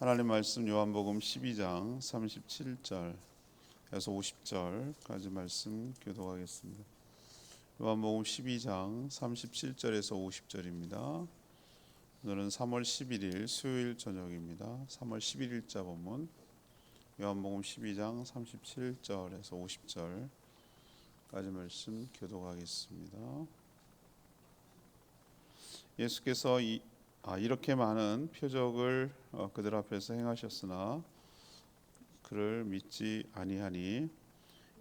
하나님 말씀 요한복음 12장 37절에서 50절까지 말씀 교독하겠습니다. 요한복음 12장 37절에서 50절입니다. 오늘은 3월 11일 수요일 저녁입니다. 3월 11일자 본문 요한복음 12장 37절에서 50절까지 말씀 교독하겠습니다. 예수께서 이렇게 많은 표적을 그들 앞에서 행하셨으나 그를 믿지 아니하니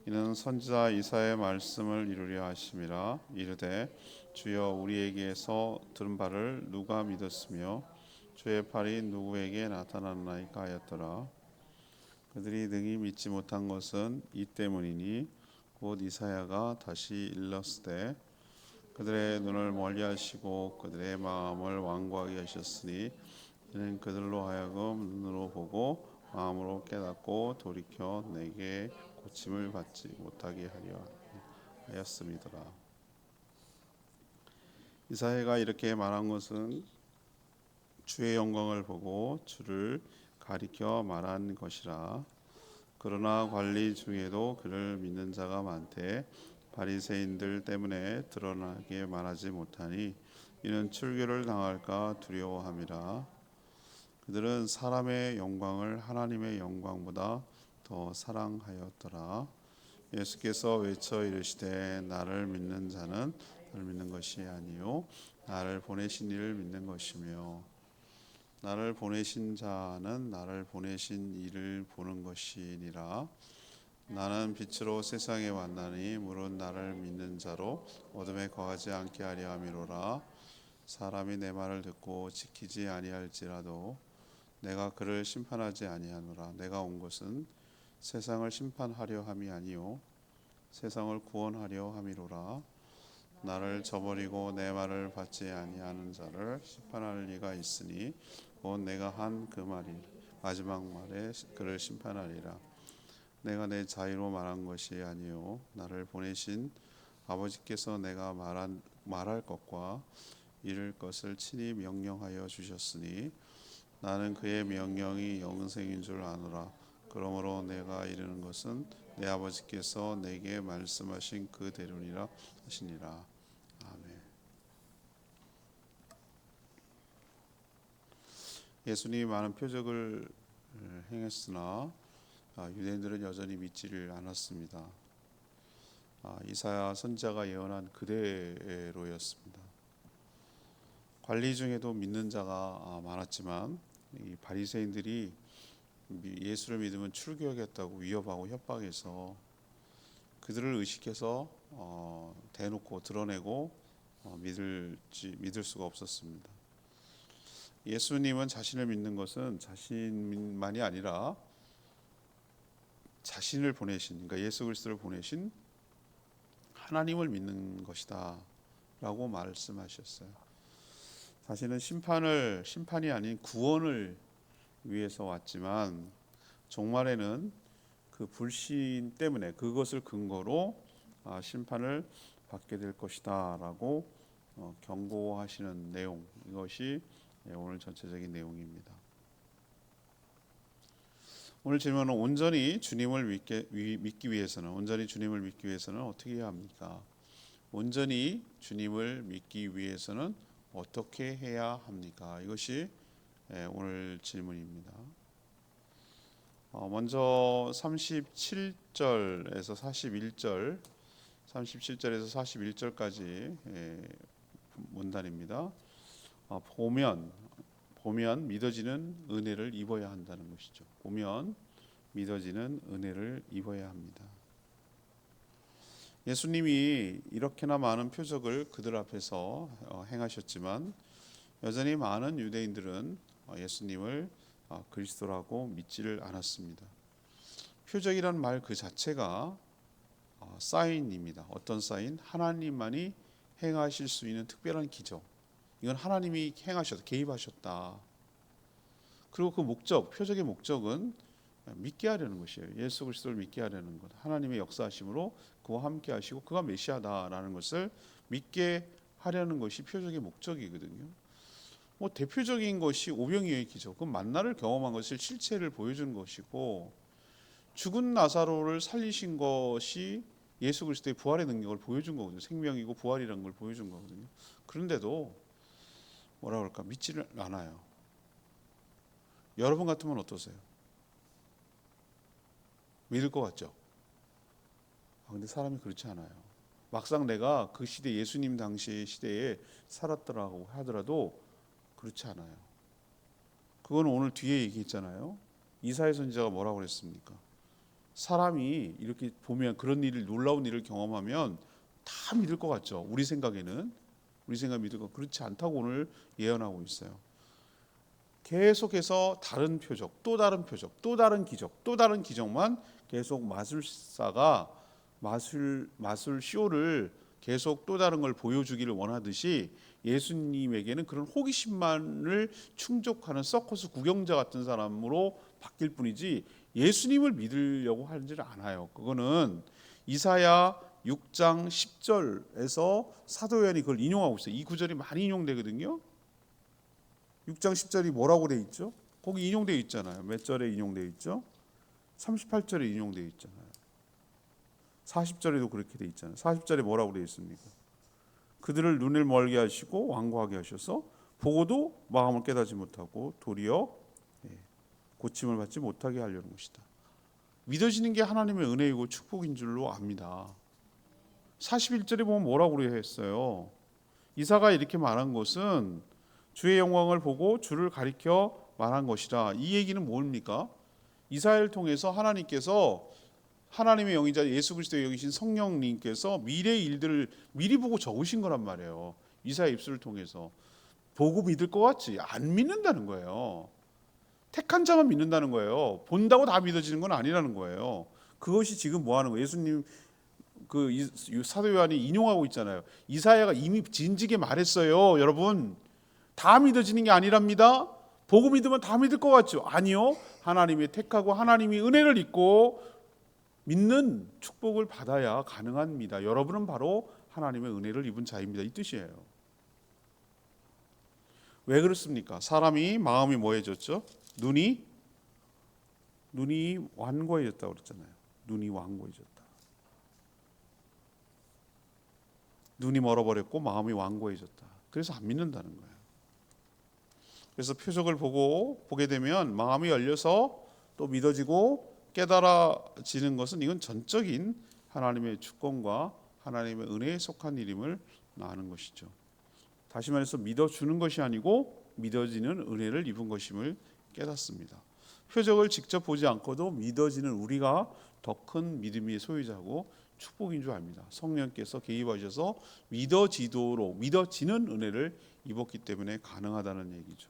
이는 선지자 이사야의 말씀을 이루려 하심이라. 이르되 주여 우리에게서 들은 바를 누가 믿었으며 주의 팔이 누구에게 나타났나이까 하였더라. 그들이 능히 믿지 못한 것은 이 때문이니 곧 이사야가 다시 일렀으되 그들의 눈을 멀리하시고 그들의 마음을 완고하게 하셨으니 이는 그들로 하여금 눈으로 보고 마음으로 깨닫고 돌이켜 내게 고침을 받지 못하게 하려 하였음이더라. 이사야가 이렇게 말한 것은 주의 영광을 보고 주를 가리켜 말한 것이라. 그러나 관리 중에도 그를 믿는 자가 많되 바리새인들 때문에 드러나게 말하지 못하니 이는 출교를 당할까 두려워함이라. 그들은 사람의 영광을 하나님의 영광보다 더 사랑하였더라. 예수께서 외쳐 이르시되 나를 믿는 자는 나를 믿는 것이 아니요 나를 보내신 이를 믿는 것이며 나를 보내신 자는 나를 보내신 이를 보는 것이니라. 나는 빛으로 세상에 왔나니 물은 나를 믿는 자로 어둠에 거하지 않게 하려 함이로라. 사람이 내 말을 듣고 지키지 아니할지라도 내가 그를 심판하지 아니하노라. 내가 온 것은 세상을 심판하려 함이 아니요 세상을 구원하려 함이로라. 나를 저버리고 내 말을 받지 아니하는 자를 심판할 리가 있으니 곧 내가 한 그 말이 마지막 말에 그를 심판하리라. 내가 내 자유로 말한 것이 아니요 나를 보내신 아버지께서 내가 말할 것과 이룰 것을 친히 명령하여 주셨으니 나는 그의 명령이 영생인 줄 아노라. 그러므로 내가 이르는 것은 내 아버지께서 내게 말씀하신 그대로니라 하시니라. 아멘. 예수님이 많은 표적을 행했으나 유대인들은 여전히 믿지를 않았습니다. 이사야 선지자가 예언한 그대로였습니다. 관리 중에도 믿는 자가 많았지만 이 바리새인들이 예수를 믿으면 출교하겠다고 위협하고 협박해서 그들을 의식해서 대놓고 드러내고 믿을 수가 없었습니다. 예수님은 자신을 믿는 것은 자신만이 아니라 자신을 보내신, 그러니까 예수 그리스도를 보내신 하나님을 믿는 것이다 라고 말씀하셨어요. 자신은 심판이 아닌 구원을 위해서 왔지만 종말에는 그 불신 때문에 그것을 근거로 심판을 받게 될 것이다 라고 경고하시는 내용, 이것이 오늘 전체적인 내용입니다. 오늘 질문은 온전히 주님을 믿기 위해서는 어떻게 해야 합니까? 온전히 주님을 믿기 위해서는 어떻게 해야 합니까? 이것이 오늘 질문입니다. 먼저 37절에서 41절까지 문단입니다. 보면 믿어지는 은혜를 입어야 한다는 것이죠. 보면 믿어지는 은혜를 입어야 합니다. 예수님이 이렇게나 많은 표적을 그들 앞에서 행하셨지만 여전히 많은 유대인들은 예수님을 그리스도라고 믿지를 않았습니다. 표적이란 말 그 자체가 사인입니다. 어떤 사인? 하나님만이 행하실 수 있는 특별한 기적. 이건 하나님이 행하셨다, 개입하셨다. 그리고 그 목적, 표적의 목적은 믿게 하려는 것이에요. 예수 그리스도를 믿게 하려는 것. 하나님의 역사하심으로 그와 함께 하시고 그가 메시아다라는 것을 믿게 하려는 것이 표적의 목적이거든요. 뭐 대표적인 것이 오병이어의 기적, 그 만나를 경험한 것을 실체를 보여주는 것이고, 죽은 나사로를 살리신 것이 예수 그리스도의 부활의 능력을 보여준 거거든요. 생명이고 부활이라는 걸 보여준 거거든요. 그런데도 뭐라 그럴까, 믿지를 않아요. 여러분 같으면 어떠세요? 믿을 것 같죠? 근데 사람이 그렇지 않아요. 막상 내가 그 시대, 예수님 당시 시대에 살았더라고 하더라도 그렇지 않아요. 그건 오늘 뒤에 얘기했잖아요. 이사야 선지자가 뭐라고 그랬습니까? 사람이 이렇게 보면, 그런 일을, 놀라운 일을 경험하면 다 믿을 것 같죠. 우리 생각에는, 우리 생각 믿을 것, 그렇지 않다고 오늘 예언하고 있어요. 계속해서 다른 표적, 또 다른 표적, 또 다른 기적, 또 다른 기적만 계속 마술사가 마술 쇼를 계속 또 다른 걸 보여주기를 원하듯이, 예수님에게는 그런 호기심만을 충족하는 서커스 구경자 같은 사람으로 바뀔 뿐이지 예수님을 믿으려고 하지를 않아요. 그거는 이사야 6장 10절에서 사도 요한이 그걸 인용하고 있어요. 이 구절이 많이 인용되거든요. 6장 10절이 뭐라고 돼 있죠? 거기 인용되어 있잖아요. 몇 절에 인용되어 있죠? 38절에 인용되어 있잖아요. 40절에도 그렇게 돼 있잖아요. 40절에 뭐라고 되어 있습니까? 그들을 눈을 멀게 하시고 완고하게 하셔서 보고도 마음을 깨닫지 못하고 도리어 고침을 받지 못하게 하려는 것이다. 믿어지는 게 하나님의 은혜이고 축복인 줄로 압니다. 41절에 보면 뭐라고 했어요? 이사가 이렇게 말한 것은 주의 영광을 보고 주를 가리켜 말한 것이라. 이 얘기는 뭡니까? 이사야를 통해서 하나님께서, 하나님의 영이자 예수 그리스도의 영이신 성령님께서 미래의 일들을 미리 보고 적으신 거란 말이에요. 이사야 입술을 통해서. 보고 믿을 것 같지? 안 믿는다는 거예요. 택한 자만 믿는다는 거예요. 본다고 다 믿어지는 건 아니라는 거예요. 그것이 지금 뭐 하는 거예요? 예수님 그 사도 요한이 인용하고 있잖아요. 이사야가 이미 진지게 말했어요. 여러분, 다 믿어지는 게 아니랍니다. 보고 믿으면 다 믿을 것 같죠? 아니요. 하나님이 택하고 하나님이 은혜를 입고 믿는 축복을 받아야 가능합니다. 여러분은 바로 하나님의 은혜를 입은 자입니다. 이 뜻이에요. 왜 그렇습니까? 사람이 마음이 뭐해졌죠? 눈이 완고해졌다고 그랬잖아요. 눈이 완고해졌다. 눈이 멀어버렸고 마음이 완고해졌다. 그래서 안 믿는다는 거예요. 그래서 표적을 보게 되면 마음이 열려서 또 믿어지고 깨달아지는 것은, 이건 전적인 하나님의 주권과 하나님의 은혜에 속한 일임을 아는 것이죠. 다시 말해서 믿어주는 것이 아니고 믿어지는 은혜를 입은 것임을 깨닫습니다. 표적을 직접 보지 않고도 믿어지는 우리가 더 큰 믿음의 소유자고 축복인 줄 압니다. 성령께서 개입하셔서 믿어지는 은혜를 입었기 때문에 가능하다는 얘기죠.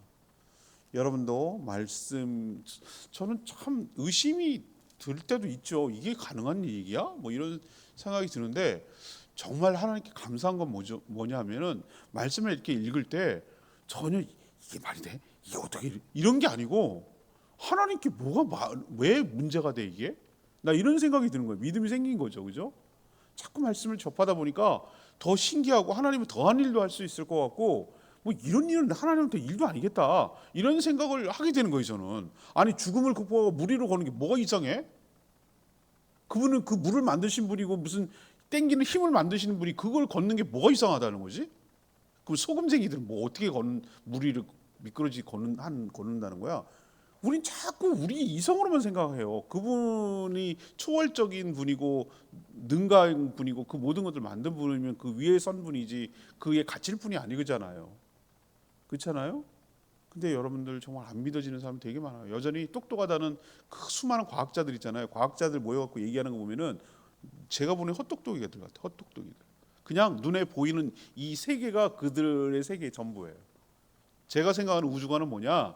여러분도 말씀, 저는 참 의심이 들 때도 있죠. 이게 가능한 얘기야? 뭐 이런 생각이 드는데, 정말 하나님께 감사한 건 뭐냐 하면은, 말씀을 이렇게 읽을 때 전혀 이게 말이 돼? 이게 어떻게 이런 게 아니고, 하나님께 왜 문제가 돼 이게? 나 이런 생각이 드는 거예요. 믿음이 생긴 거죠. 그죠? 자꾸 말씀을 접하다 보니까 더 신기하고, 하나님은 더한 일도 할 수 있을 것 같고, 뭐 이런 일은 하나님한테 일도 아니겠다, 이런 생각을 하게 되는 거예요. 저는 아니, 죽음을 극복하고 물 위로 거는 게 뭐가 이상해? 그분은 그 물을 만드신 분이고, 무슨 땡기는 힘을 만드시는 분이 그걸 걷는 게 뭐가 이상하다는 거지? 그 소금쟁이들은 뭐 어떻게 물 위를 미끄러지 걷는다는 거야? 우린 자꾸 우리 이성으로만 생각해요. 그분이 초월적인 분이고 능가한 분이고 그 모든 것을 만든 분이면 그 위에 선 분이지, 그에 갇힐 분이 아니잖아요. 그렇잖아요? 근데 여러분들 정말 안 믿어지는 사람 되게 많아요. 여전히 똑똑하다는 그 수많은 과학자들 있잖아요. 과학자들 모여갖고 얘기하는 거 보면은 제가 보는 헛똑똑이들 같아요. 헛똑똑이들. 그냥 눈에 보이는 이 세계가 그들의 세계의 전부예요. 제가 생각하는 우주관은 뭐냐?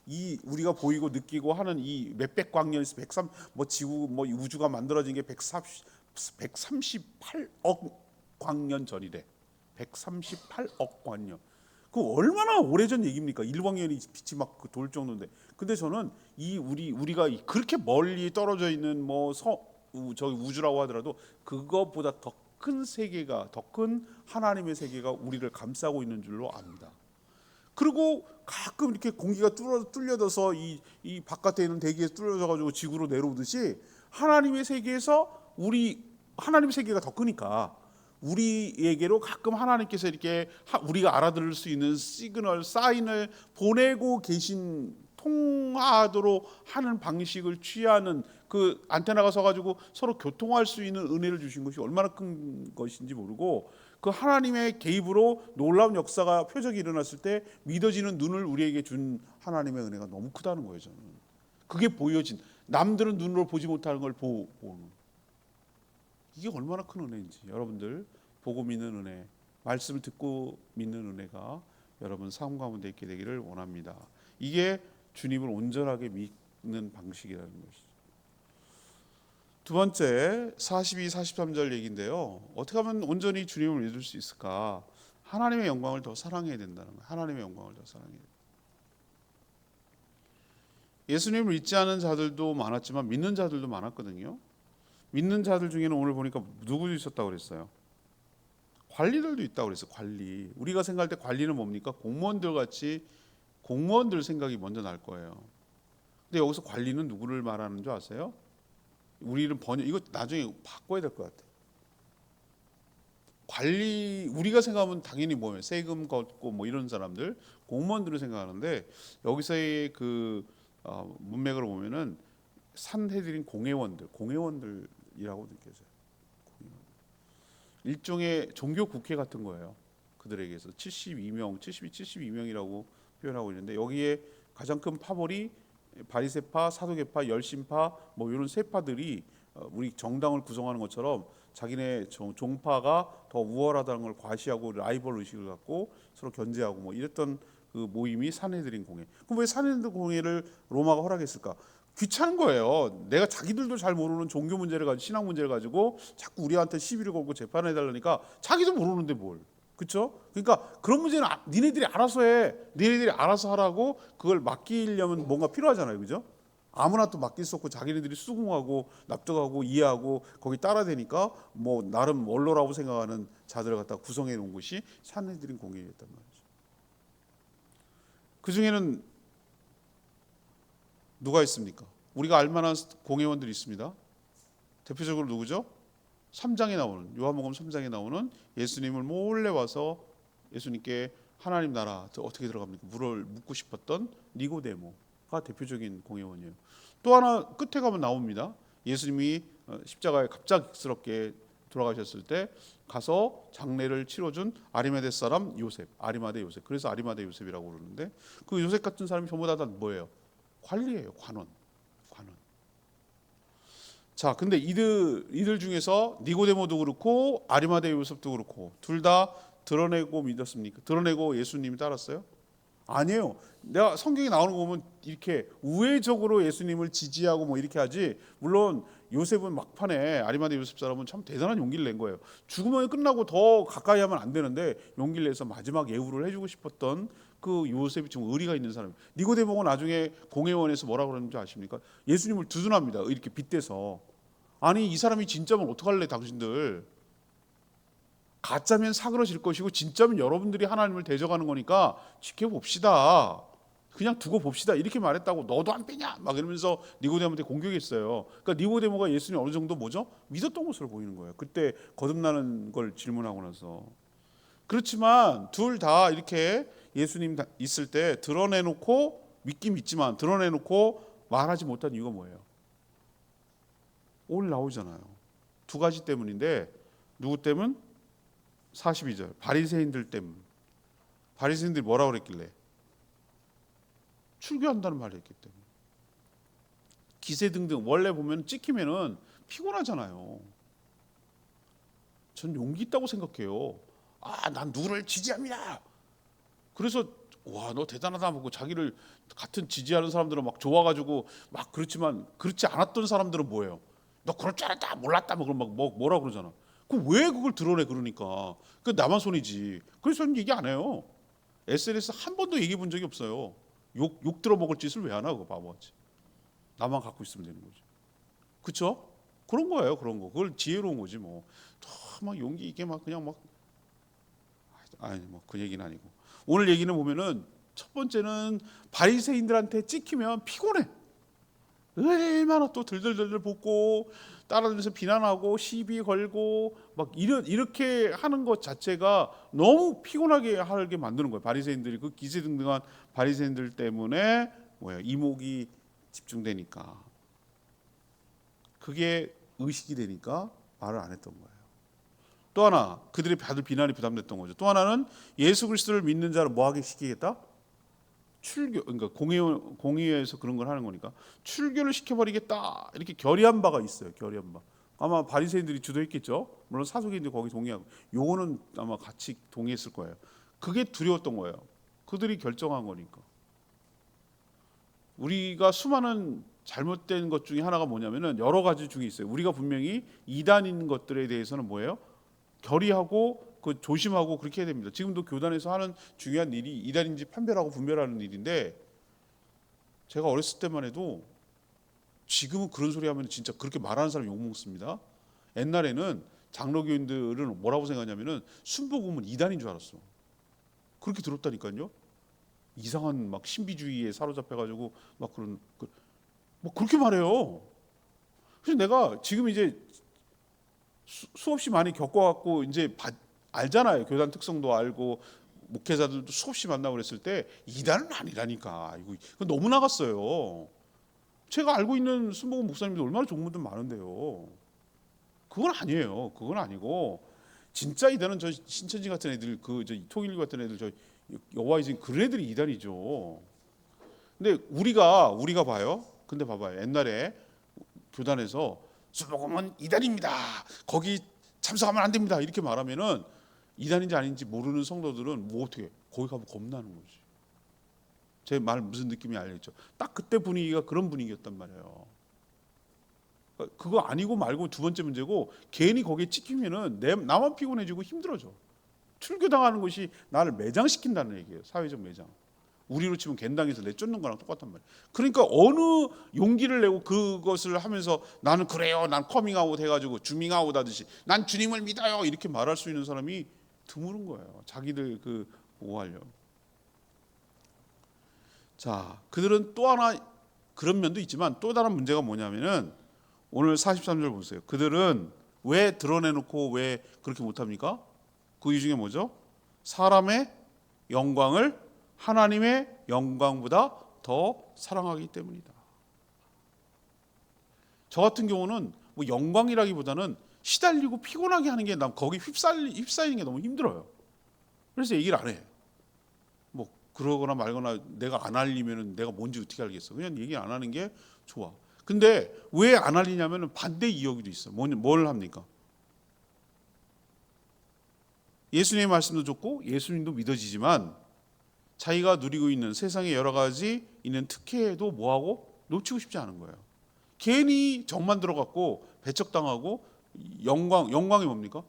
이 우리가 보이고 느끼고 하는 이 몇백 광년에서 지구 우주가 만들어진 게 138억 광년 전이래. 138억 광년. 그 얼마나 오래전 얘기입니까? 1광년이 빛이 막 돌 정도인데. 근데 저는 우리가 그렇게 멀리 떨어져 있는 저기 우주라고 하더라도 그것보다 더 큰 세계가, 더 큰 하나님의 세계가 우리를 감싸고 있는 줄로 압니다. 그리고 가끔 이렇게 공기가 뚫려져서 이 바깥에 있는 대기에서 뚫려져 가지고 지구로 내려오듯이 하나님의 세계에서 하나님의 세계가 더 크니까 우리에게로 가끔 하나님께서 이렇게 우리가 알아들을 수 있는 시그널, 사인을 보내고 계신, 통화하도록 하는 방식을 취하는 그 안테나가 서가지고 서로 교통할 수 있는 은혜를 주신 것이 얼마나 큰 것인지 모르고, 그 하나님의 개입으로 놀라운 역사가 표적이 일어났을 때 믿어지는 눈을 우리에게 준 하나님의 은혜가 너무 크다는 거예요. 저는 그게 보여진, 남들은 눈으로 보지 못하는 걸 보는, 이게 얼마나 큰 은혜인지 여러분들 보고 믿는 은혜, 말씀을 듣고 믿는 은혜가 여러분 삶 가운데 있게 되기를 원합니다. 이게 주님을 온전하게 믿는 방식이라는 것이죠. 두 번째 42, 43절 얘기인데요. 어떻게 하면 온전히 주님을 믿을 수 있을까? 하나님의 영광을 더 사랑해야 된다는 거예요. 하나님의 영광을 더 사랑해야 돼요. 예수님을 믿지 않은 자들도 많았지만 믿는 자들도 많았거든요. 믿는 자들 중에는 오늘 보니까 누구 있었다고 그랬어요? 관리들도 있다고 그랬어요. 관리. 우리가 생각할 때 관리는 뭡니까? 공무원들 같이, 공무원들 생각이 먼저 날 거예요. 근데 여기서 관리는 누구를 말하는 줄 아세요? 우리는 이거 나중에 바꿔야 될 것 같아요. 관리, 우리가 생각하면 당연히 뭐예요? 세금 걷고 뭐 이런 사람들, 공무원들을 생각하는데 여기서의 그 문맥을 보면은 산해드린 공회원들이라고 느껴져요. 일종의 종교 국회 같은 거예요. 그들에게서 72명이라고 표현하고 있는데, 여기에 가장 큰 파벌이 바리새파, 사두개파, 열심파 뭐 이런 세 파들이 우리 정당을 구성하는 것처럼 자기네 종파가 더 우월하다는 걸 과시하고 라이벌 의식을 갖고 서로 견제하고 뭐 이랬던 그 모임이 산헤드린 공회. 그럼 왜 산헤드린 공회를 로마가 허락했을까? 귀찮은 거예요. 내가 자기들도 잘 모르는 종교 문제를 가지고, 신앙 문제를 가지고 자꾸 우리한테 시비를 걸고 재판해 달라니까 자기도 모르는데 뭘. 그렇죠? 그러니까 그런 문제는 니네들이 알아서 해. 니네들이 알아서 하라고 그걸 맡기려면 뭔가 필요하잖아요. 그죠? 아무나 또 맡길 수 없고 자기네들이 수긍하고 납득하고 이해하고 거기 따라대니까 뭐 나름 원로라고 생각하는 자들을 갖다 구성해 놓은 것이 산헤드린 공회였단 말이죠. 그 중에는 누가 있습니까? 우리가 알만한 공회원들이 있습니다. 대표적으로 누구죠? 3장에 나오는, 요한복음 3장에 나오는 예수님을 몰래 와서 예수님께 하나님 나라 어떻게 들어갑니까? 물을 묻고 싶었던 니고데모가 대표적인 공회원이에요. 또 하나 끝에 가면 나옵니다. 예수님이 십자가에 갑작스럽게 돌아가셨을 때 가서 장례를 치러준 아리마대 사람 요셉, 아리마대 요셉. 그래서 아리마대 요셉이라고 그러는데, 그 요셉 같은 사람이 전부 다 뭐예요? 관리예요. 관원. 자, 근데 이들 중에서 니고데모도 그렇고 아리마대 요셉도 그렇고 둘 다 드러내고 믿었습니까? 드러내고 예수님이 따랐어요? 아니에요. 내가 성경에 나오는 거 보면 이렇게 우회적으로 예수님을 지지하고 뭐 이렇게 하지. 물론 요셉은 막판에, 아리마대 요셉 사람은 참 대단한 용기를 낸 거예요. 죽으면 끝나고 더 가까이 하면 안 되는데 용기를 내서 마지막 예우를 해주고 싶었던 그 요셉이 좀 의리가 있는 사람. 니고데모가 나중에 공회원에서 뭐라고 그러는지 아십니까? 예수님을 두둔합니다. 이렇게 빗대서. 아니, 이 사람이 진짜면 어떡할래 당신들. 가짜면 사그러질 것이고 진짜면 여러분들이 하나님을 대적하는 거니까 지켜봅시다. 그냥 두고 봅시다. 이렇게 말했다고. 너도 안 빼냐? 막 이러면서 니고데모한테 공격했어요. 그러니까 니고데모가 예수님 어느 정도 뭐죠? 믿었던 것으로 보이는 거예요. 그때 거듭나는 걸 질문하고 나서. 그렇지만 둘 다 이렇게 예수님 있을 때 드러내놓고, 믿긴 믿지만 드러내놓고 말하지 못한 이유가 뭐예요? 오늘 나오잖아요. 두 가지 때문인데, 누구 때문? 42절 바리새인들 때문. 바리새인들이 뭐라고 그랬길래? 출교한다는 말을 했기 때문에. 기세 등등. 원래 보면 찍히면은 피곤하잖아요. 전 용기 있다고 생각해요. 난 누구를 지지합니다. 그래서 와, 너 대단하다 하고 자기를 같은 지지하는 사람들은 막 좋아가지고 막, 그렇지만 그렇지 않았던 사람들은 뭐예요? 너 그럴 줄 알았다, 몰랐다, 뭐 그런 막 뭐라 그러잖아. 왜 그걸 드러내? 그러니까 그 나만 손이지. 그래서 저는 얘기 안 해요. SNS 한 번도 얘기해 본 적이 없어요. 욕 들어먹을 짓을 왜 하나, 그거 바보같이. 나만 갖고 있으면 되는 거지. 그렇죠? 그런 거예요. 그런 거. 그걸 지혜로운 거지 뭐. 막 용기 있게 막 그냥 막, 아니 뭐 그 얘기는 아니고. 오늘 얘기는 보면은 첫 번째는 바리새인들한테 찍히면 피곤해. 얼마나 또 들들들들 볶고 따라다니면서 비난하고 시비 걸고 막 이렇게 하는 것 자체가 너무 피곤하게 하게 만드는 거예요. 바리새인들이 그 기세등등한 바리새인들 때문에 이목이 집중되니까, 그게 의식이 되니까 말을 안 했던 거예요. 또 하나, 그들이 받을 비난이 부담됐던 거죠. 또 하나는 예수 그리스도를 믿는 자를 뭐 하게 시키겠다? 출교, 그러니까 공의회에서 그런 걸 하는 거니까 출교를 시켜버리겠다, 이렇게 결의한 바가 있어요. 결의한 바. 아마 바리새인들이 주도했겠죠. 물론 사두개인들이 거기 동의하고, 요거는 아마 같이 동의했을 거예요. 그게 두려웠던 거예요. 그들이 결정한 거니까. 우리가 수많은 잘못된 것 중에 하나가 뭐냐면은 여러 가지 중에 있어요. 우리가 분명히 이단인 것들에 대해서는 뭐예요? 결의하고 그 조심하고 그렇게 해야 됩니다. 지금도 교단에서 하는 중요한 일이 이단인지 판별하고 분별하는 일인데, 제가 어렸을 때만 해도, 지금은 그런 소리 하면 진짜 그렇게 말하는 사람 욕 먹습니다. 옛날에는 장로교인들은 뭐라고 생각하냐면은 순복음은 이단인 줄 알았어. 그렇게 들었다니까요. 이상한 막 신비주의에 사로잡혀가지고 막 그런 뭐 그렇게 말해요. 그래서 내가 지금 이제 수없이 많이 겪어갖고 이제 알잖아요. 교단 특성도 알고 목회자들도 수없이 만나고 그랬을 때 이단은 아니라니까. 이거 너무 나갔어요. 제가 알고 있는 순복음 목사님들 얼마나 좋은 분들 많은데요. 그건 아니에요. 그건 아니고, 진짜 이단은 저 신천지 같은 애들, 저 통일교 같은 애들, 저 여호와이신 그런 애들이 이단이죠. 근데 우리가 봐요. 근데 봐봐요. 옛날에 교단에서 순복음은 이단입니다, 거기 참석하면 안 됩니다, 이렇게 말하면은 이단인지 아닌지 모르는 성도들은 뭐 어떻게 거기 가면 겁나는 거지. 제 말 무슨 느낌이 알겠죠? 딱 그때 분위기가 그런 분위기였단 말이에요. 그거 아니고 말고 두 번째 문제고, 괜히 거기에 찍히면은 나만 피곤해지고 힘들어져. 출교당하는 것이 나를 매장시킨다는 얘기예요. 사회적 매장. 우리로 치면 갠당에서 내쫓는 거랑 똑같단 말이에요. 그러니까 어느 용기를 내고 그것을 하면서 나는 그래요, 난 커밍아웃 해가지고 주밍아웃 하듯이 난 주님을 믿어요, 이렇게 말할 수 있는 사람이 드무른 거예요. 자기들 보호하려고. 자, 그들은 또 하나 그런 면도 있지만 또 다른 문제가 뭐냐면은, 오늘 43절 보세요. 그들은 왜 드러내놓고 왜 그렇게 못합니까? 그 이유 중에 뭐죠? 사람의 영광을 하나님의 영광보다 더 사랑하기 때문이다. 저 같은 경우는 뭐 영광이라기보다는 시달리고 피곤하게 하는 게, 난 거기 휩싸이는 게 너무 힘들어요. 그래서 얘기를 안 해. 뭐 그러거나 말거나 내가 안 알리면은 내가 뭔지 어떻게 알겠어. 그냥 얘기 안 하는 게 좋아. 근데 왜 안 알리냐면은 반대 이야기도 있어. 뭘 합니까? 예수님의 말씀도 좋고 예수님도 믿어지지만 자기가 누리고 있는 세상에 여러 가지 있는 특혜도 뭐하고 놓치고 싶지 않은 거예요. 괜히 정만 들어갔고 배척당하고, 영광이 뭡니까?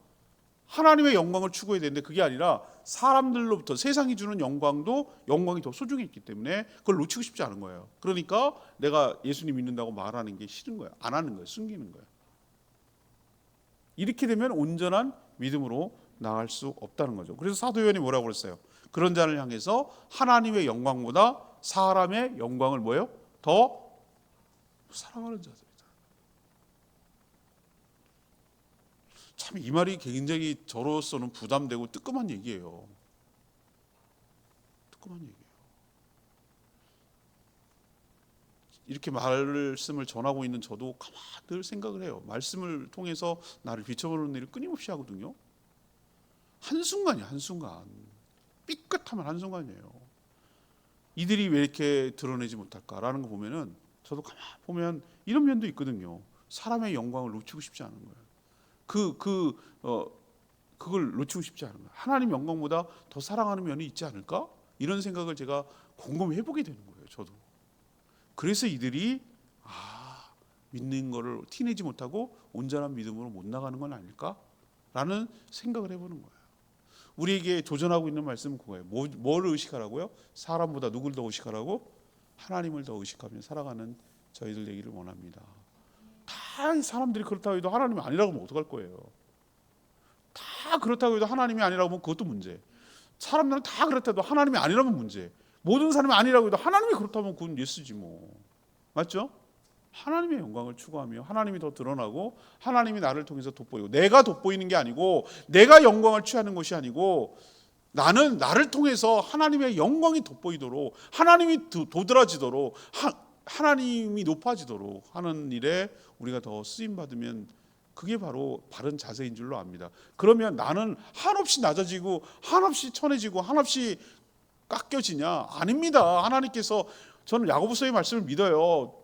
하나님의 영광을 추구해야 되는데 그게 아니라 사람들로부터 세상이 주는 영광이 더 소중했기 때문에 그걸 놓치고 싶지 않은 거예요. 그러니까 내가 예수님 믿는다고 말하는 게 싫은 거예요. 안 하는 거예요. 숨기는 거예요. 이렇게 되면 온전한 믿음으로 나갈 수 없다는 거죠. 그래서 사도 요한이 뭐라고 그랬어요? 그런 자를 향해서 하나님의 영광보다 사람의 영광을 뭐예요? 더 사랑하는 자들이다. 참 이 말이 굉장히 저로서는 부담되고 뜨끔한 얘기예요. 뜨끔한 얘기예요. 이렇게 말씀을 전하고 있는 저도 가만히 늘 생각을 해요. 말씀을 통해서 나를 비춰보는 일을 끊임없이 하거든요. 한순간이야, 한순간. 삐끗하면 한순간이에요. 이들이 왜 이렇게 드러내지 못할까라는 거 보면은, 저도 가만히 보면 이런 면도 있거든요. 사람의 영광을 놓치고 싶지 않은 거예요. 그걸 놓치고 싶지 않은 거예요. 하나님 영광보다 더 사랑하는 면이 있지 않을까? 이런 생각을 제가 곰곰이 해보게 되는 거예요. 저도. 그래서 이들이 믿는 거를 티내지 못하고 온전한 믿음으로 못 나가는 건 아닐까라는 생각을 해보는 거예요. 우리에게 도전하고 있는 말씀은 그거예요. 뭘 의식하라고요? 사람보다 누굴 더 의식하라고? 하나님을 더 의식하며 살아가는 저희들 되기를 원합니다. 다 사람들이 그렇다고 해도 하나님이 아니라고 하면 어떡할 거예요? 다 그렇다고 해도 하나님이 아니라고 하면 그것도 문제. 사람들은 다 그렇다고 해도 하나님이 아니라면 문제. 모든 사람이 아니라고 해도 하나님이 그렇다면 그건 예스지 뭐. 맞죠? 하나님의 영광을 추구하며 하나님이 더 드러나고 하나님이 나를 통해서 돋보이고, 내가 돋보이는 게 아니고 내가 영광을 취하는 것이 아니고 나는 나를 통해서 하나님의 영광이 돋보이도록, 하나님이 도드라지도록, 하나님이 높아지도록 하는 일에 우리가 더 쓰임 받으면 그게 바로 바른 자세인 줄로 압니다. 그러면 나는 한없이 낮아지고 한없이 천해지고 한없이 깎여지냐? 아닙니다. 하나님께서, 저는 야고보서의 말씀을 믿어요.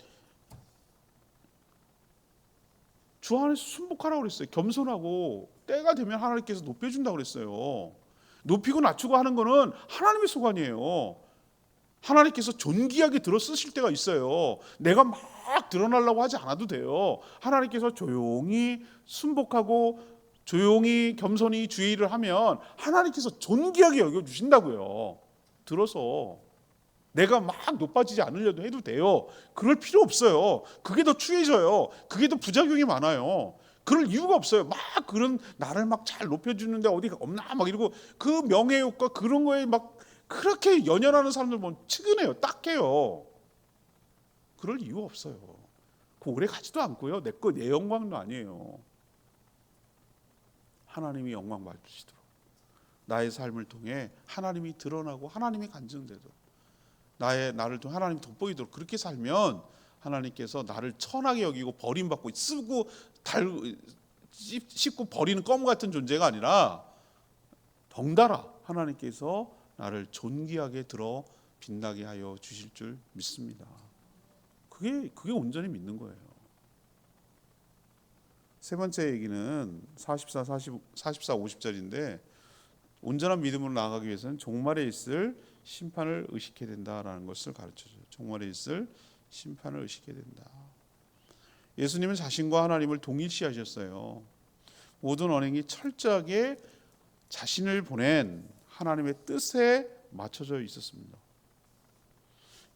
주 안에서 순복하라고 그랬어요. 겸손하고 때가 되면 하나님께서 높여준다고 그랬어요. 높이고 낮추고 하는 거는 하나님의 소관이에요. 하나님께서 존귀하게 들어 쓰실 때가 있어요. 내가 막 드러나려고 하지 않아도 돼요. 하나님께서 조용히 순복하고 조용히 겸손히 주의 일을 하면 하나님께서 존귀하게 여겨주신다고요. 들어서 내가 막 높아지지 않으려도 해도 돼요. 그럴 필요 없어요. 그게 더 추해져요. 그게 더 부작용이 많아요. 그럴 이유가 없어요. 막 그런 나를 막 잘 높여주는데 어디가 없나 막 이러고 그 명예욕과 그런 거에 막 그렇게 연연하는 사람들 보면 측은해요. 딱해요. 그럴 이유 없어요. 그 오래 가지도 않고요. 내 영광도 아니에요. 하나님이 영광 받으시도록, 나의 삶을 통해 하나님이 드러나고 하나님이 간증되도록, 나를 통해 하나님이 돋보이도록 그렇게 살면 하나님께서 나를 천하게 여기고 버림받고 쓰고 씹고 버리는 껌 같은 존재가 아니라 덩달아 하나님께서 나를 존귀하게 들어 빛나게 하여 주실 줄 믿습니다. 그게 온전히 믿는 거예요. 세 번째 얘기는 44, 50절인데, 온전한 믿음으로 나아가기 위해서는 종말에 있을 심판을 의식해야 된다라는 것을 가르쳐줘요. 종말에 있을 심판을 의식해야 된다. 예수님은 자신과 하나님을 동일시하셨어요. 모든 언행이 철저하게 자신을 보낸 하나님의 뜻에 맞춰져 있었습니다.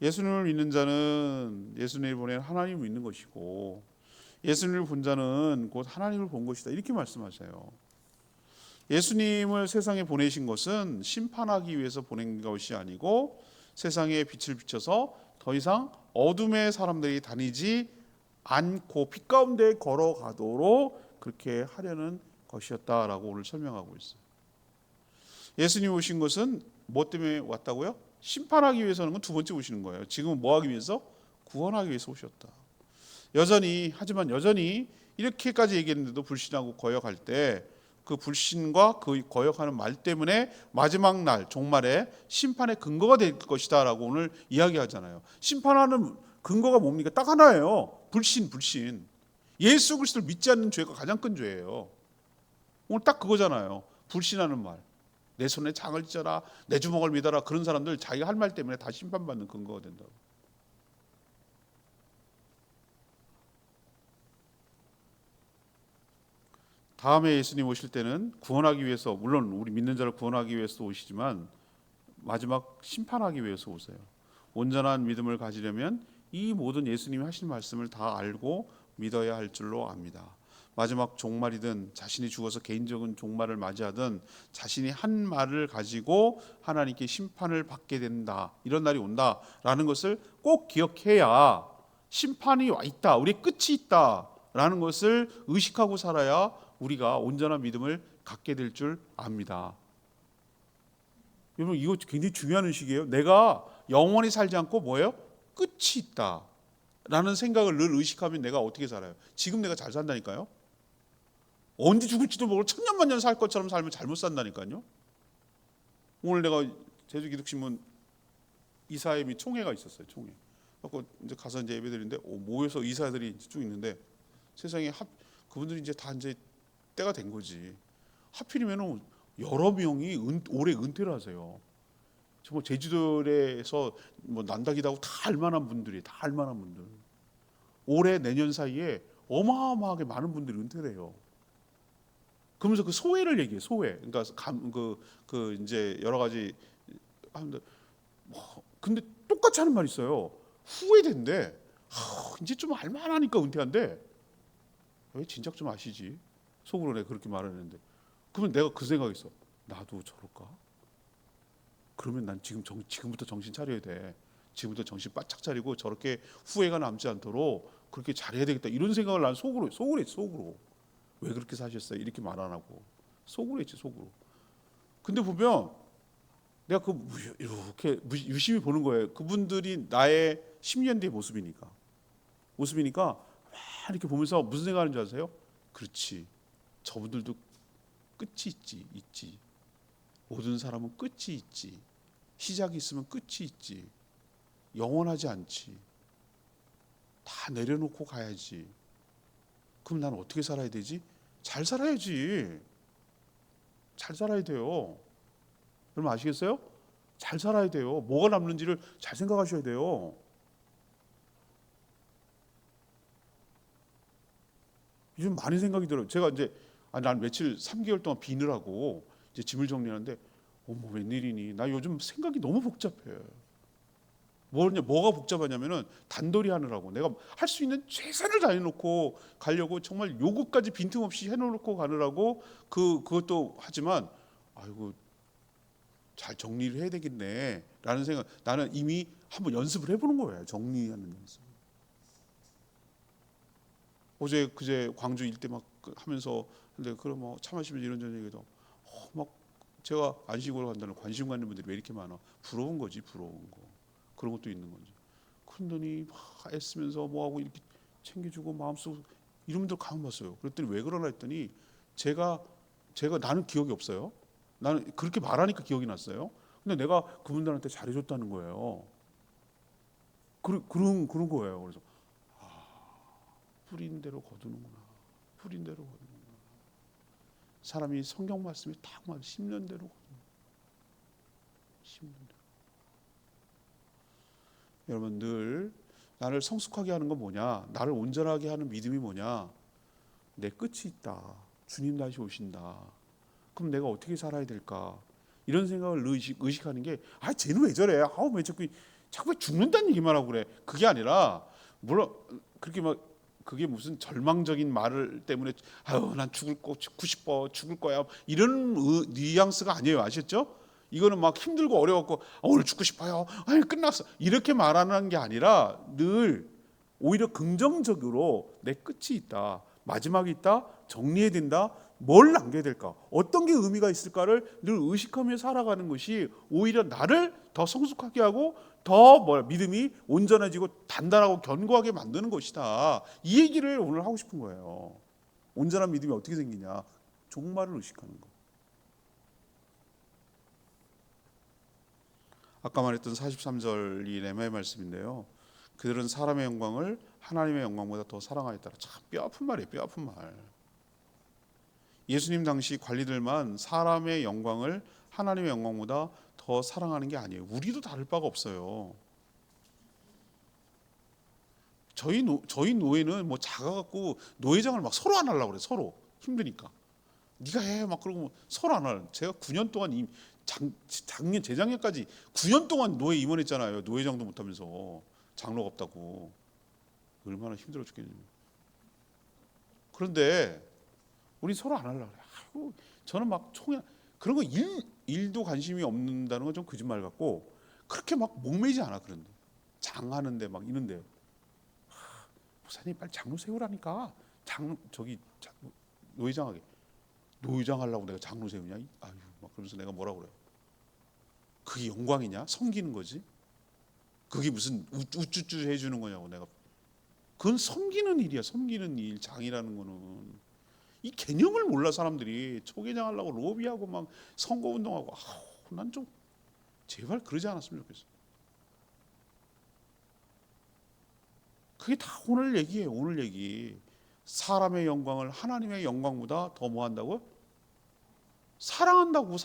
예수님을 믿는 자는 예수님을 보낸 하나님을 믿는 것이고, 예수님을 본 자는 곧 하나님을 본 것이다, 이렇게 말씀하세요. 예수님을 세상에 보내신 것은 심판하기 위해서 보낸 것이 아니고 세상에 빛을 비춰서 더 이상 어둠의 사람들이 다니지 않고 빛 가운데 걸어가도록 그렇게 하려는 것이었다라고 오늘 설명하고 있어요. 예수님 오신 것은 뭐 때문에 왔다고요? 심판하기 위해서는 건 두 번째 오시는 거예요. 지금은 뭐 하기 위해서? 구원하기 위해서 오셨다. 하지만 여전히 이렇게까지 얘기했는데도 불신하고 거역할 때, 그 불신과 그 거역하는 말 때문에 마지막 날 종말에 심판의 근거가 될 것이다 라고 오늘 이야기하잖아요. 심판하는 근거가 뭡니까? 딱 하나예요. 불신. 예수 그리스도를 믿지 않는 죄가 가장 큰 죄예요. 오늘 딱 그거잖아요. 불신하는 말. 내 손에 장을 찢어라, 내 주먹을 믿어라, 그런 사람들 자기가 할 말 때문에 다 심판받는 근거가 된다고. 다음에 예수님 오실 때는 구원하기 위해서, 물론 우리 믿는 자를 구원하기 위해서 오시지만 마지막 심판하기 위해서 오세요. 온전한 믿음을 가지려면 이 모든 예수님이 하신 말씀을 다 알고 믿어야 할 줄로 압니다. 마지막 종말이든 자신이 죽어서 개인적인 종말을 맞이하든 자신이 한 말을 가지고 하나님께 심판을 받게 된다, 이런 날이 온다라는 것을 꼭 기억해야 심판이 와 있다, 우리의 끝이 있다라는 것을 의식하고 살아야 우리가 온전한 믿음을 갖게 될 줄 압니다. 여러분, 이거 굉장히 중요한 의식이에요. 내가 영원히 살지 않고 뭐예요? 끝이 있다라는 생각을 늘 의식하면 내가 어떻게 살아요? 지금 내가 잘 산다니까요. 언제 죽을지도 모르고 천년만년 살 것처럼 살면 잘못 산다니까요. 오늘 내가 제주기독신문 이사회 및 총회가 있었어요. 총회. 그래서 이제 가서 이제 예배드리는데 모여서 이사들이 쭉 있는데, 세상에 그분들이 이제 다 이제 때가 된 거지. 하필이면 여러 명이 올해 은퇴를 하세요. 정말 제주도에서 뭐 난다기도 하고 다 알만한 분들이, 다 알만한 분들. 올해 내년 사이에 어마어마하게 많은 분들이 은퇴를 해요. 그러면서 그 소회를 얘기해. 소회. 그러니까 그 이제 여러 가지 하는데, 근데 똑같이 하는 말이 있어요. 후회된대. 이제 좀 알만하니까 은퇴한대. 왜 진작 좀 아시지? 속으로 내가 그렇게 말을 했는데, 그러면 내가 그 생각했어. 나도 저럴까? 그러면 난 지금부터 정신 차려야 돼. 지금부터 정신 바짝 차리고 저렇게 후회가 남지 않도록 그렇게 잘해야 되겠다. 이런 생각을 난 속으로 했지, 속으로. 왜 그렇게 사셨어요? 이렇게 말 안 하고 속으로 했지, 속으로. 근데 보면 내가 이렇게 유심히 보는 거예요. 그분들이 나의 10년 뒤의 모습이니까 막 이렇게 보면서 무슨 생각하는 줄 아세요? 그렇지, 저분들도 끝이 있지. 모든 사람은 끝이 있지. 시작이 있으면 끝이 있지. 영원하지 않지. 다 내려놓고 가야지. 그럼 난 어떻게 살아야 되지? 잘 살아야지. 잘 살아야 돼요. 여러분 아시겠어요? 잘 살아야 돼요. 뭐가 남는지를 잘 생각하셔야 돼요. 요즘 많은 생각이 들어요. 제가 이제 난 며칠 3개월 동안 비느라고 이제 짐을 정리하는데 어머 웬일이니? 나 요즘 생각이 너무 복잡해. 뭐가 복잡하냐면은 단돌이 하느라고 내가 할 수 있는 최선을 다해놓고 가려고 정말 요구까지 빈틈없이 해놓고 가느라고 그것도 하지만 아이고 잘 정리를 해야 되겠네라는 생각. 나는 이미 한번 연습을 해보는 거예요. 정리하는 연습. 어제 그제 광주 일대 막 하면서 근데 그럼 뭐 차 마시면서 이런저런 얘기도 막 제가 안식으로 간다는 관심 갖는 분들이 왜 이렇게 많아? 부러운 거지, 부러운 거. 그런 것도 있는 거지. 그러더니 막 애쓰면서 뭐하고 이렇게 챙겨주고 마음속 이런 분들 가만 봤어요. 그랬더니 왜 그러나 했더니 제가 나는 기억이 없어요. 나는 그렇게 말하니까 기억이 났어요. 근데 내가 그분들한테 잘해줬다는 거예요. 그런 거예요. 그래서 뿌린 대로 거두는구나. 뿌린 대로 거두는구나. 사람이 성경 말씀이 딱 맞아. 10년 대로 거두는 10년 대로. 여러분 늘 나를 성숙하게 하는 건 뭐냐? 나를 온전하게 하는 믿음이 뭐냐? 내 끝이 있다. 주님 다시 오신다. 그럼 내가 어떻게 살아야 될까? 이런 생각을 의식하는 게 쟤는 왜 저래? 왜 자꾸 죽는다는 얘기만 하고 그래. 그게 아니라 물론 그렇게 막 그게 무슨 절망적인 말을 때문에 난 죽고 싶어 죽을 거야 이런 뉘앙스가 아니에요. 아셨죠? 이거는 막 힘들고 어려웠고 오늘 죽고 싶어요. 끝났어. 이렇게 말하는 게 아니라 늘 오히려 긍정적으로 내 끝이 있다. 마지막이 있다. 정리해야 된다. 뭘 남겨야 될까? 어떤 게 의미가 있을까를 늘 의식하며 살아가는 것이 오히려 나를 더 성숙하게 하고 더 믿음이 온전해지고 단단하고 견고하게 만드는 것이다. 이 얘기를 오늘 하고 싶은 거예요. 온전한 믿음이 어떻게 생기냐? 종말을 의식하는 거. 아까 말했던 43절 이 레마의 말씀인데요. 그들은 사람의 영광을 하나님의 영광보다 더 사랑하였다. 참 뼈아픈 말이에요. 뼈아픈 말. 예수님 당시 관리들만 사람의 영광을 하나님의 영광보다 더 사랑하는 게 아니에요. 우리도 다를 바가 없어요. 저희 노예는 뭐 작아갖고 노예장을 막 서로 안 하려고 그래. 서로 힘드니까 네가 해 막 그러고 서로 안 하려. 제가 9년 동안 작년 재작년까지 9년 동안 노예 임원했잖아요. 노예장도 못하면서 장로가 없다고 얼마나 힘들어 죽겠는지. 그런데 우리 서로 안 하려고 그래. 아이고, 저는 막 그런 거 일도 관심이 없는다는 건 좀 거짓말 같고 그렇게 막 목매지 않아. 그런데 장하는데 막 이런데 목사님 빨리 장로 세우라니까. 노회장 하려고 내가 장로 세우냐? 아유, 막 그러면서 내가 뭐라 그래요? 그게 영광이냐? 섬기는 거지. 그게 무슨 우쭈쭈 해주는 거냐고 내가. 그건 섬기는 일이야. 섬기는 일. 장이라는 거는 이 개념을 몰라. 사람들이 초계장 하려고 로비하고 막 선거운동하고 난 좀 제발 그러지 않았으면 좋겠어. 그게 다 오늘 얘기예요. 오늘 얘기. 사람의 영광을 하나님의 영광보다 더 뭐 한다고? 사랑한다고.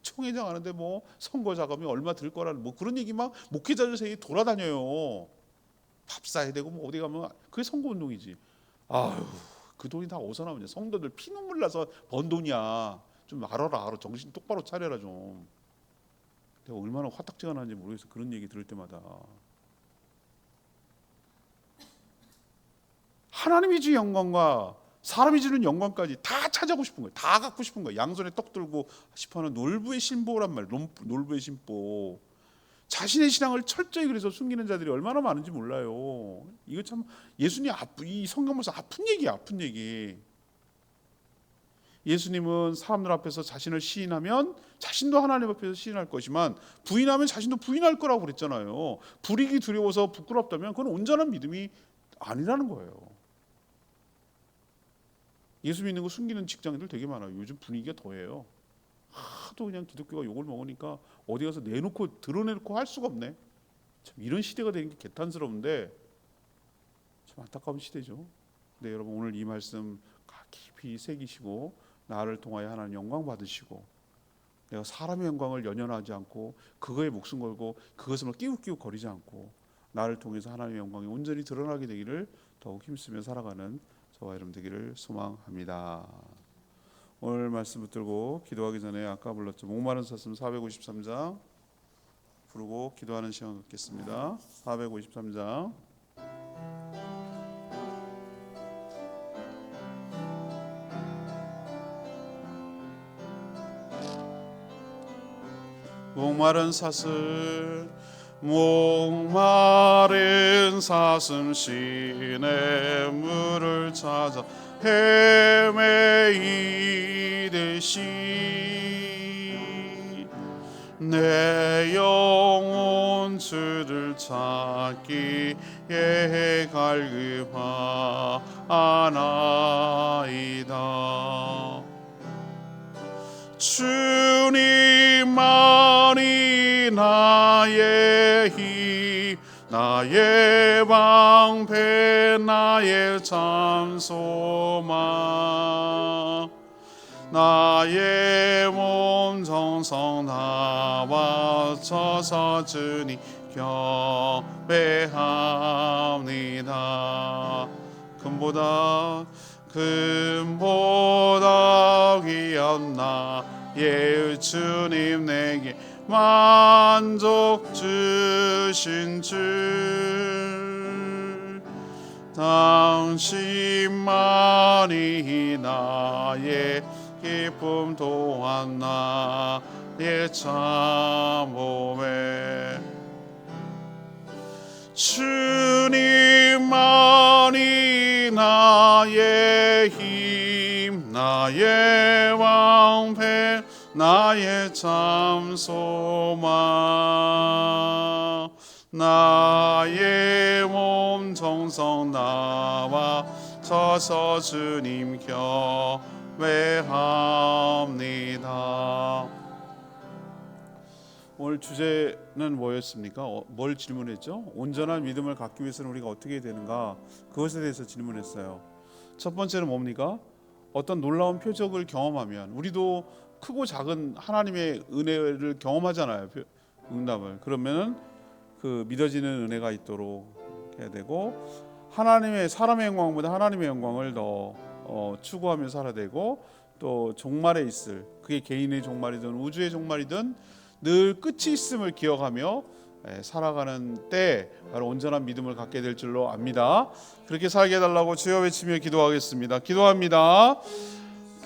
총회장 하는데 뭐 선거 자금이 얼마 들 거라는 뭐 그런 얘기 막 목회자들 사이에 돌아다녀요. 밥 사야 되고 뭐 어디 가면 그게 선거운동이지. 아유, 그 돈이 다 어디서 나오냐? 성도들 피눈물 나서 번 돈이야. 좀 알아. 정신 똑바로 차려라 좀. 내가 얼마나 화딱지가 나는지 모르겠어. 그런 얘기 들을 때마다. 하나님이 주 영광과 사람이 주는 영광까지 다 차지하고 싶은 거예요. 다 갖고 싶은 거예요. 양손에 떡 들고 싶어하는 놀부의 신보란 말이에요. 놀부의 신보. 자신의 신앙을 철저히 그래서 숨기는 자들이 얼마나 많은지 몰라요. 이거 참 예수님 이 성경 보면서 아픈 얘기야, 아픈 얘기. 예수님은 사람들 앞에서 자신을 시인하면 자신도 하나님 앞에서 시인할 것이지만 부인하면 자신도 부인할 거라고 그랬잖아요. 불이기 두려워서 부끄럽다면 그건 온전한 믿음이 아니라는 거예요. 예수 믿는 거 숨기는 직장인들 되게 많아요. 요즘 분위기가 더해요. 하도 그냥 기독교가 욕을 먹으니까 어디 가서 내놓고 드러내놓고 할 수가 없네. 참 이런 시대가 되는 게 개탄스러운데 참 안타까운 시대죠. 네, 여러분 오늘 이 말씀 깊이 새기시고 나를 통하여 하나님 영광 받으시고 내가 사람의 영광을 연연하지 않고 그거에 목숨 걸고 그것을 끼우끼우 거리지 않고 나를 통해서 하나님의 영광이 온전히 드러나게 되기를 더욱 힘쓰며 살아가는 저와 여러분 되기를 소망합니다. 오늘 말씀 붙들고 기도하기 전에 아까 불렀죠. 목마른 사슴 453장 부르고 기도하는 시간 갖겠습니다. 453장 목마른 사슴 시내 물을 찾아 헤매이듯이 내 영혼 주를 찾기에 갈급하나이다. 주님만이 나의 힘 나의 방패 나의 참 소망 나의 몸 정성 다 바쳐서 주님 경배합니다. 금보다 귀한 나의 주님 내게 만족 주신 줄 당신만이 나의 기쁨 또한 나의 참 몸에 주님만이 나의 힘 나의 방패 나의 참 소망 나의 몸 정성 나와 서서 주님 경배합니다. 오늘 주제는 뭐였습니까? 뭘 질문했죠? 온전한 믿음을 갖기 위해서는 우리가 어떻게 해야 되는가? 그것에 대해서 질문했어요. 첫 번째는 뭡니까? 어떤 놀라운 표적을 경험하면 우리도 크고 작은 하나님의 은혜를 경험하잖아요. 응답을. 그러면은 그 믿어지는 은혜가 있도록 해야 되고 하나님의 사람의 영광보다 하나님의 영광을 더 추구하며 살아야 되고 또 종말에 있을 그게 개인의 종말이든 우주의 종말이든 늘 끝이 있음을 기억하며 살아가는 때 바로 온전한 믿음을 갖게 될 줄로 압니다. 그렇게 살게 해달라고 주여 외치며 기도하겠습니다. 기도합니다.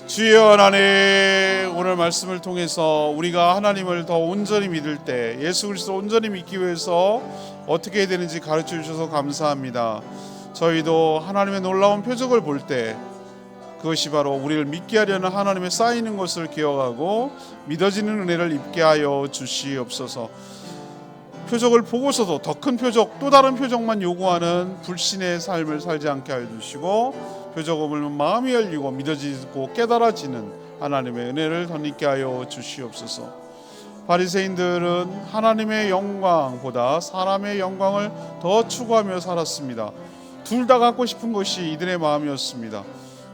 주여 하나님, 오늘 말씀을 통해서 우리가 하나님을 더 온전히 믿을 때 예수 그리스도 온전히 믿기 위해서 어떻게 해야 되는지 가르쳐 주셔서 감사합니다. 저희도 하나님의 놀라운 표적을 볼 때 그것이 바로 우리를 믿게 하려는 하나님의 쌓이는 것을 기억하고 믿어지는 은혜를 입게 하여 주시옵소서. 표적을 보고서도 더 큰 표적, 또 다른 표적만 요구하는 불신의 삶을 살지 않게 하여 주시고 표적을 보면 마음이 열리고 믿어지고 깨달아지는 하나님의 은혜를 덧입게 하여 주시옵소서. 바리새인들은 하나님의 영광보다 사람의 영광을 더 추구하며 살았습니다. 둘 다 갖고 싶은 것이 이들의 마음이었습니다.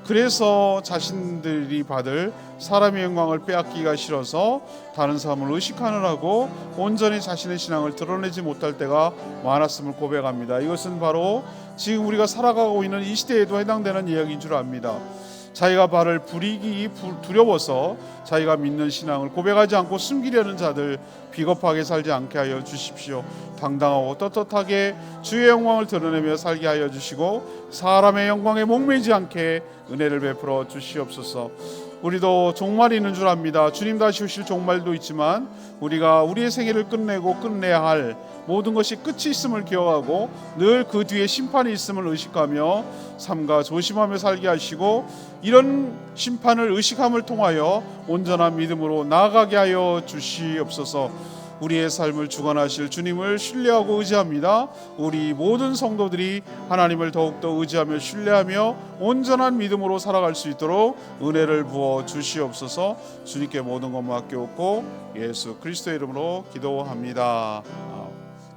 그래서 자신들이 받을 사람의 영광을 빼앗기가 싫어서 다른 사람을 의식하느라고 온전히 자신의 신앙을 드러내지 못할 때가 많았음을 고백합니다. 이것은 바로 지금 우리가 살아가고 있는 이 시대에도 해당되는 이야기인 줄 압니다. 자기가 발을 부리기 두려워서 자기가 믿는 신앙을 고백하지 않고 숨기려는 자들 비겁하게 살지 않게 하여 주십시오. 당당하고 떳떳하게 주의 영광을 드러내며 살게 하여 주시고 사람의 영광에 목매지 않게 은혜를 베풀어 주시옵소서. 우리도 종말이 있는 줄 압니다. 주님 다시 오실 종말도 있지만 우리가 우리의 생애를 끝내고 끝내야 할 모든 것이 끝이 있음을 기억하고 늘 그 뒤에 심판이 있음을 의식하며 삼가 조심하며 살게 하시고 이런 심판을 의식함을 통하여 온전한 믿음으로 나아가게 하여 주시옵소서. 우리의 삶을 주관하실 주님을 신뢰하고 의지합니다. 우리 모든 성도들이 하나님을 더욱더 의지하며 신뢰하며 온전한 믿음으로 살아갈 수 있도록 은혜를 부어 주시옵소서. 주님께 모든 것 맡겨놓고 예수 그리스도의 이름으로 기도합니다.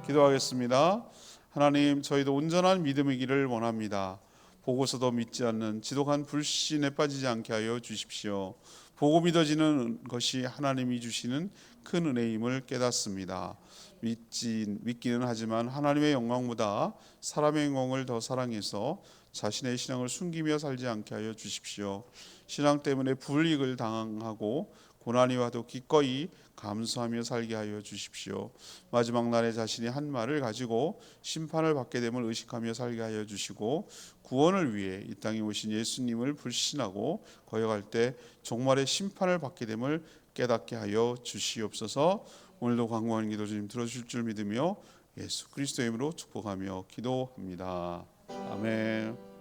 기도하겠습니다. 하나님, 저희도 온전한 믿음이기를 원합니다. 보고서도 믿지 않는 지독한 불신에 빠지지 않게 하여 주십시오. 보고 믿어지는 것이 하나님이 주시는 큰 은혜임을 깨닫습니다. 믿기는 하지만 하나님의 영광보다 사람의 영광을 더 사랑해서 자신의 신앙을 숨기며 살지 않게 하여 주십시오. 신앙 때문에 불이익을 당하고 고난이 와도 기꺼이 감수하며 살게 하여 주십시오. 마지막 날에 자신이 한 말을 가지고 심판을 받게 됨을 의식하며 살게 하여 주시고 구원을 위해 이 땅에 오신 예수님을 불신하고 거역할 때 종말의 심판을 받게 됨을 깨닫게 하여 주시옵소서. 오늘도 간구하는 기도 주님 들어주실 줄 믿으며 예수 그리스도의 이름으로 축복하며 기도합니다. 아멘.